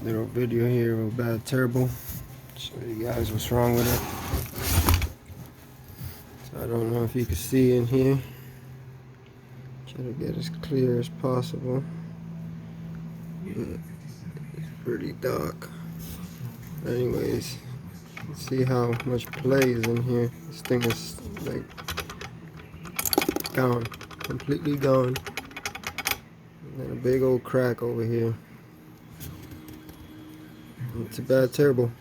little video here of Bad Turbo. Show you guys what's wrong with it. So I don't know if you can see in here. Try to get as clear as possible. But it's pretty dark. Anyways, see how much play is in here. This thing is like gone, completely gone. And then a big old crack over here. It's a Bad Turbo.